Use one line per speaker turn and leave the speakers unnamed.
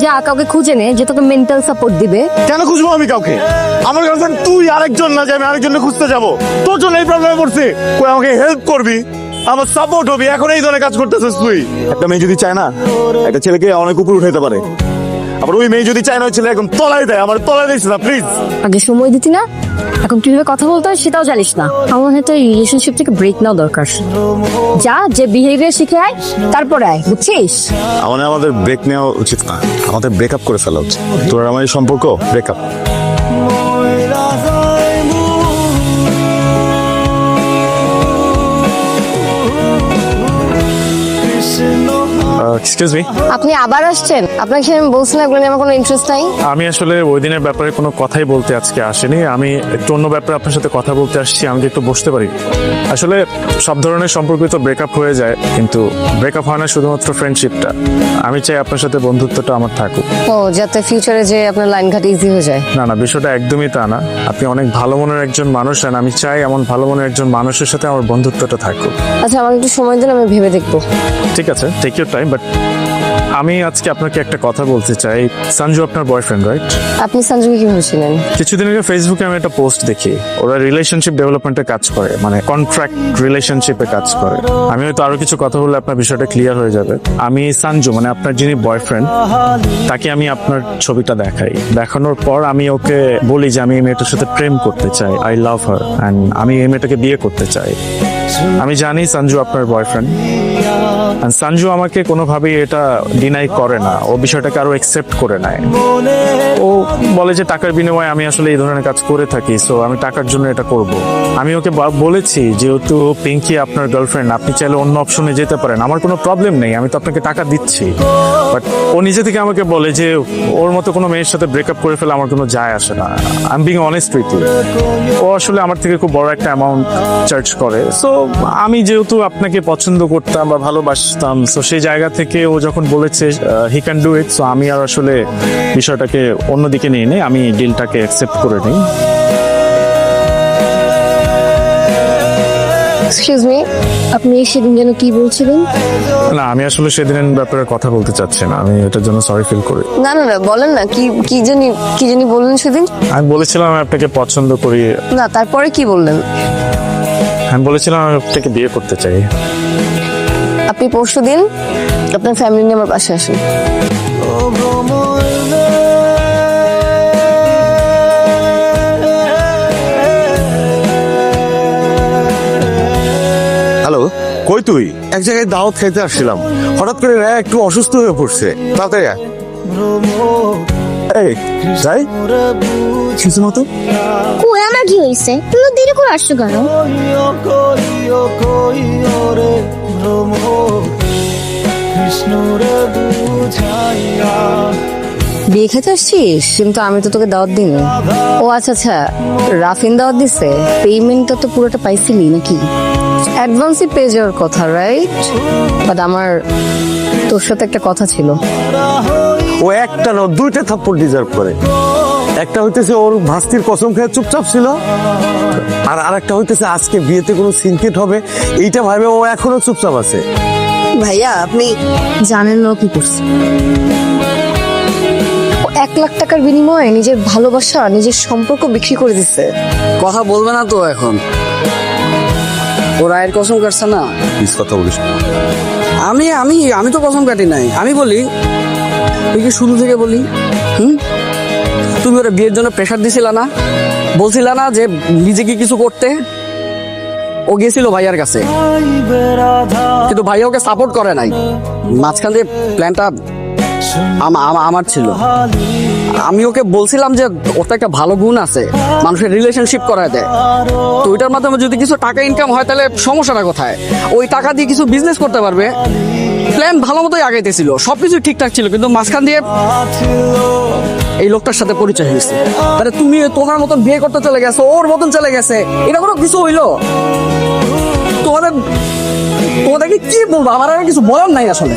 যা কাউকে খুঁজে নে যে তোকে মেন্টাল সাপোর্ট দিবে।
কেন খুঁজবো আমি কাউকে? আমার গার্লফ্রেন্ড তুই, আরেকজন না যে আমি আরেকজনকে খুঁজতে যাবো? তোর জন্য এই প্রবলেমে পড়ছি। কই আমাকে হেল্প করবি, আমার সাপোর্ট হবি, এখন এই ধরনের কাজ করতেছিস তুই। একটা মেয়ে যদি চায় না একটা ছেলেকে অনেক উপর উঠাইতে পারে, আবার ওই মেয়ে যদি চায় না ওই ছেলে একদম তলায় দেয়। আমার তলায় দিস না প্লিজ।
আগে সময় দিতি না, এখন কিভাবে কথা বলতে হয় সেটাও জানিস না। আমার হয়তো এই রিলেশনশিপ থেকে ব্রেক নাও দরকার। যা, যে বিহেভিয়ার শিখে আয়, তারপরে আয়, বুঝছিস?
আমাদের ব্রেক নেওয়া উচিত না, আমাদের ব্রেকআপ করে ফেলা উচিত। তোর আমার এই সম্পর্ক ব্রেকআপ। এক্সকিউজ মি,
আপনি আবার আসছেন? আপনাকে আমি বলছিলাম এগুলো নিয়ে আমার কোনো ইন্টারেস্ট নাই।
আমি আসলে ওই দিনের ব্যাপারে কোনো কথাই বলতে আজকে আসিনি। আমি একটু অন্য ব্যাপারে আপনার সাথে কথা বলতে আসছি। আমি কি একটু বসতে পারি? আসলে সব ধরনের সম্পর্ক তো ব্রেকআপ হয়ে যায়, কিন্তু ব্রেকআপ হয় না শুধুমাত্র ফ্রেন্ডশিপটা। আমি চাই আপনার সাথে বন্ধুত্বটা আমার থাকুক।
ও, যাতে ফিউচারে যে আপনার লাইন ঘাট ইজি হয়ে যায়।
না না, বিষয়টা একদমই তা না। আপনি অনেক ভালো মনের একজন মানুষ, আর আমি চাই এমন ভালো মনের একজন মানুষের সাথে আমার বন্ধুত্বটা থাকুক।
আচ্ছা, আমাকে একটু সময় দিন, আমি ভেবে দেখবো।
ঠিক আছে, টেক ইউর টাইম। বাট আমি আজকে আপনাকে একটা কথা বলতে চাই। সঞ্জু আপনার বয়ফ্রেন্ড, রাইট?
আপনি সঞ্জুকে কিভাবে ছিলেন?
কিছুদিন আগে ফেসবুকে আমি একটা পোস্ট দেখি, ওরা রিলেশনশিপ ডেভেলপমেন্টে কাজ করে, মানে কন্ট্রাক্ট রিলেশনশিপে কাজ করে। আমি হয়তো আরো কিছু কথা বললে আপনার বিষয়টা ক্লিয়ার হয়ে যাবে। আমি সঞ্জু, মানে আপনার যিনি বয়ফ্রেন্ড, তাকে আমি আপনার ছবিটা দেখাই। দেখানোর পর আমি ওকে বলি যে আমি এই মেয়েটার সাথে প্রেম করতে চাই, আই লাভ হার, অ্যান্ড আমি এই মেয়েটাকে বিয়ে করতে চাই। আমি জানি সঞ্জু আপনার বয়ফ্রেন্ড, সঞ্জু আমাকে কোনোভাবেই এটা ডিনাই করে না, ও বিষয়টাকে আরো অ্যাকসেপ্ট করে নেয়। ও বলে যে টাকার বিনিময়ে আমি আসলে এই ধরনের কাজ করে থাকি, সো আমি টাকার জন্য এটা করব। আমি ওকে বলেছি যেহেতু পিঙ্কি আপনার গার্লফ্রেন্ড, আপনি চাইলে অন্য অপশনে যেতে পারেন, আমার কোনো প্রবলেম নেই, আমি তো আপনাকে টাকা দিচ্ছি। বাট ও নিজে থেকে আমাকে বলে যে ওর মতো কোনো মেয়ের সাথে ব্রেকআপ করে ফেলে আমার কোনো যায় আসে না। I am being honest with you. ও আসলে আমার থেকে খুব বড় একটা অ্যামাউন্ট চার্জ করে। সো আমি যেহেতু আপনাকে পছন্দ করতাম বা ভালোবাসতাম, সো সেই জায়গা থেকে ও যখন বলেছে he can do it, so আমি আর আসলে বিষয়টাকে অন্যদিকে নিয়ে নেই, আমি ডিলটাকে অ্যাকসেপ্ট করে নিই।
এক্সকিউজ মি, আপনি সেদিন যেন কি বলছিলেন?
না, আমি আসলে সেদিনের ব্যাপারে কথা বলতে চাচ্ছি না, আমি এটার জন্য সরি ফিল করি।
না না না, বলেন না, কি জানি বললেন সেদিন।
আমি বলেছিলাম আমি আপনাকে পছন্দ করি।
না, তারপরে কি বললেন?
আমি বলেছিলাম আমি আপনাকে বিয়ে করতে চাই।
আপনি পরশুদিন আপনার ফ্যামিলি নিয়ে আমার বাসায় আসেন।
হ্যালো, কই তুই? এক জায়গায় দাওয়াত খাইতে আসছিলাম, হঠাৎ করে রায়া একটু অসুস্থ হয়ে পড়ছে। তাড়াতাড়ি আয়। এই যাই কিছু মতো।
কই আমার কি হয়েছে? তুমি দেরি করে আসছো কেন?
বিয়ে খেতে আসছিস? কিন্তু আমি তো তোকে দাওয়াত দিইনি। ও আচ্ছা আচ্ছা, রাফিন দাওয়াত দিছে। পেমেন্টটা তো পুরোটা পাইছিলি নাকি? অ্যাডভান্সই পেয়ে যাওয়ার কথা, রাইট? বাট আমার তোর সাথে একটা কথা ছিল।
ও একটা না, দুইটা থাপ্পড় ডিজার্ভ করে। একটা হইতেছে ওর ভাস্তির কসম খেয়ে চুপচাপ ছিল, আর আরেকটা হইতেছে আজকে বিয়েতে কোনো সিনকেট হবে এইটা ভাবে ও এখনো চুপচাপ আছে।
ভাইয়া, আপনি জানেন না ও কি করছে? ও 1 লাখ টাকার বিনিময়ে নিজের ভালোবাসা, নিজের সম্পর্ক বিক্রি করে দিচ্ছে।
কথা বলবে না তো এখন? ও রায়ের কসম কাটছে না।
প্লিজ কথা বলিস।
আমি আমি আমি তো কসম কাটি নাই। আমি বলি তুই কি শুরু থেকে বলি, তুমি ওরা বিয়ের জন্য প্রেশার দিছিল না? বলছিল না যে নিজেকে কিছু করতে? ও গেছিল ভাইয়ার কাছে, কিন্তু ভাইয়া ওকে সাপোর্ট করে নাই। মাঝখান দিয়ে প্ল্যানটা আমার ছিল। আমি ওকে বলছিলাম যে ওর তো একটা ভালো গুণ আছে, মানুষের রিলেশনশিপ করায় দেয়। তো ওইটার মাধ্যমে যদি কিছু টাকা ইনকাম হয় তাহলে সমস্যাটা কোথায়? ওই টাকা দিয়ে কিছু বিজনেস করতে পারবে। প্ল্যান ভালো মতোই আগাইতেছিল, সবকিছু ঠিকঠাক ছিল, কিন্তু মাঝখান দিয়ে এই লোকটার সাথে পরিচয় হয়েছে। তাহলে তুমি তোমার মতন বিয়ে করতে চলে গেছো, ওর মতন চলে গেছে, এটা কোনো কিছু হইলো? তোমাদেরকে কি বলবো, আমার আর কিছু বলার নাই আসলে।